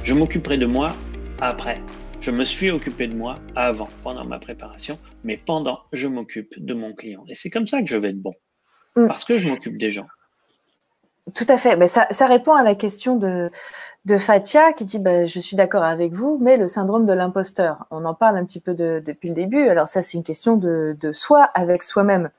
Je m'occuperai de moi après. Je me suis occupé de moi avant, pendant ma préparation, mais pendant, je m'occupe de mon client. Et c'est comme ça que je vais être bon, parce que je m'occupe des gens. Tout à fait. Mais ça répond à la question de Fatia qui dit je suis d'accord avec vous, mais le syndrome de l'imposteur. On en parle un petit peu depuis le début. Alors ça, c'est une question de soi avec soi-même.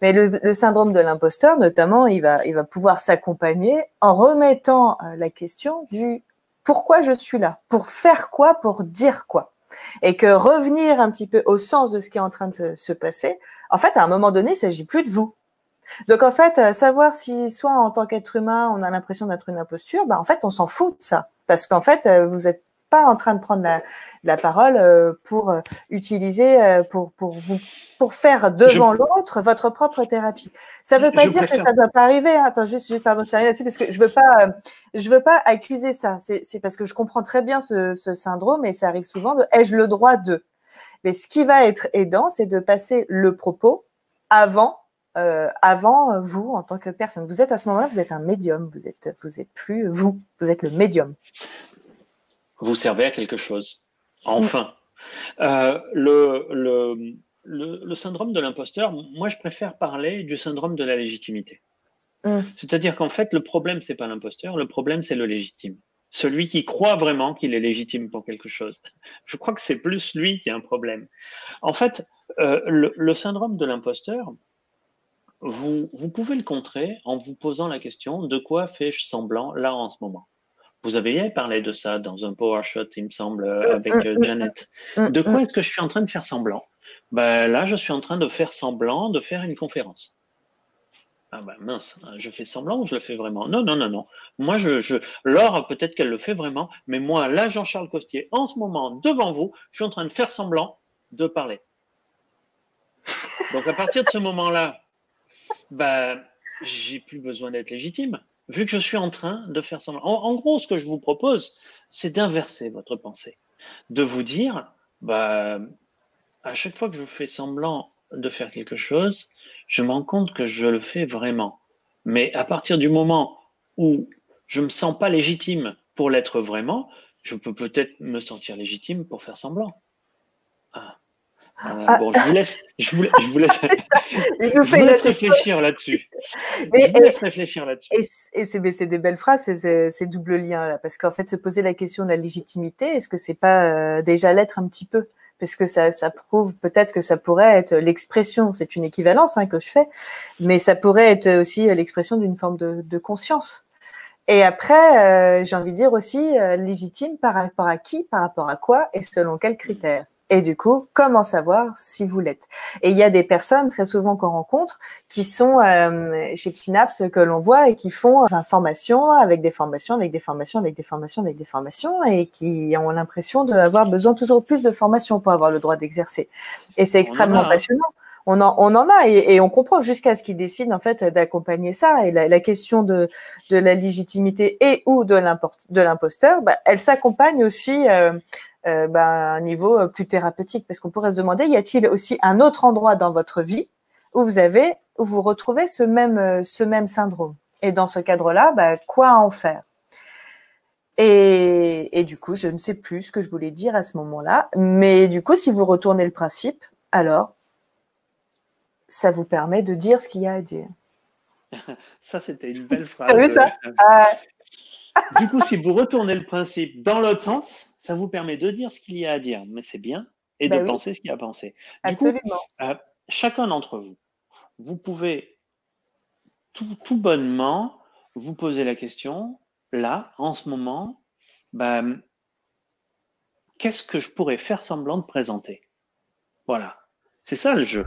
Mais le syndrome de l'imposteur, notamment, il va pouvoir s'accompagner en remettant la question du pourquoi je suis là, pour faire quoi, pour dire quoi. Et que revenir un petit peu au sens de ce qui est en train de se passer, en fait, à un moment donné, il ne s'agit plus de vous. Donc, en fait, savoir si, soit en tant qu'être humain, on a l'impression d'être une imposture, en fait, on s'en fout de ça. Parce qu'en fait, vous n'êtes pas en train de prendre la parole pour utiliser, pour faire devant l'autre votre propre thérapie. Ça ne veut pas dire que ça ne doit pas arriver. Hein. Attends, juste, pardon, je t'arrive là-dessus parce que je veux pas accuser ça. C'est parce que je comprends très bien ce syndrome et ça arrive souvent de ai-je le droit de. Mais ce qui va être aidant, c'est de passer le propos avant vous en tant que personne. Vous êtes à ce moment-là, vous êtes un médium. Vous êtes plus vous. Vous êtes le médium. Vous servez à quelque chose. Enfin. Le syndrome de l'imposteur, moi je préfère parler du syndrome de la légitimité. C'est-à-dire qu'en fait, le problème, c'est pas l'imposteur, le problème, c'est le légitime. Celui qui croit vraiment qu'il est légitime pour quelque chose. Je crois que c'est plus lui qui a un problème. En fait, le syndrome de l'imposteur, vous pouvez le contrer en vous posant la question de quoi fais-je semblant là en ce moment. Vous avez parlé de ça dans un power shot, il me semble, avec Janet. De quoi est-ce que je suis en train de faire semblant? Là, je suis en train de faire semblant de faire une conférence. Ah mince, je fais semblant ou je le fais vraiment? Non, non, non, non. Moi, Laure, peut-être qu'elle le fait vraiment, mais moi, là, Jean-Charles Costier, en ce moment, devant vous, je suis en train de faire semblant de parler. Donc, à partir de ce moment-là, j'ai plus besoin d'être légitime, vu que je suis en train de faire semblant. En gros, ce que je vous propose, c'est d'inverser votre pensée, de vous dire, à chaque fois que je fais semblant de faire quelque chose, je me rends compte que je le fais vraiment. Mais à partir du moment où je me sens pas légitime pour l'être vraiment, je peux peut-être me sentir légitime pour faire semblant. Voilà. Bon, je vous laisse réfléchir là-dessus. Je vous laisse réfléchir là-dessus. Et c'est des belles phrases, ces doubles liens là, parce qu'en fait, se poser la question de la légitimité, est-ce que c'est pas déjà l'être un petit peu? Parce que ça prouve peut-être que ça pourrait être l'expression, c'est une équivalence que je fais, mais ça pourrait être aussi l'expression d'une forme de conscience. Et après, j'ai envie de dire aussi légitime par rapport à qui, par rapport à quoi et selon quels critères. Et du coup, comment savoir si vous l'êtes? Et il y a des personnes très souvent qu'on rencontre qui sont chez Synapse que l'on voit et qui font formation avec des formations, avec des formations, avec des formations, avec des formations et qui ont l'impression d'avoir besoin toujours plus de formations pour avoir le droit d'exercer. Et c'est extrêmement passionnant. On en a et on comprend jusqu'à ce qu'ils décident en fait d'accompagner ça. Et la question de la légitimité et ou de l'imposteur, elle s'accompagne aussi à un niveau plus thérapeutique, parce qu'on pourrait se demander, y a-t-il aussi un autre endroit dans votre vie où vous retrouvez ce même syndrome? Et dans ce cadre-là, quoi en faire? Et du coup, je ne sais plus ce que je voulais dire à ce moment-là, mais du coup, si vous retournez le principe, alors ça vous permet de dire ce qu'il y a à dire. Ça, c'était une belle phrase. T'as vu ça? Du coup, si vous retournez le principe dans l'autre sens, ça vous permet de dire ce qu'il y a à dire, mais c'est bien, et de penser ce qu'il y a à penser. Du Absolument. coup, chacun d'entre vous, vous pouvez tout bonnement vous poser la question, là, en ce moment, qu'est-ce que je pourrais faire semblant de présenter? Voilà, c'est ça le jeu.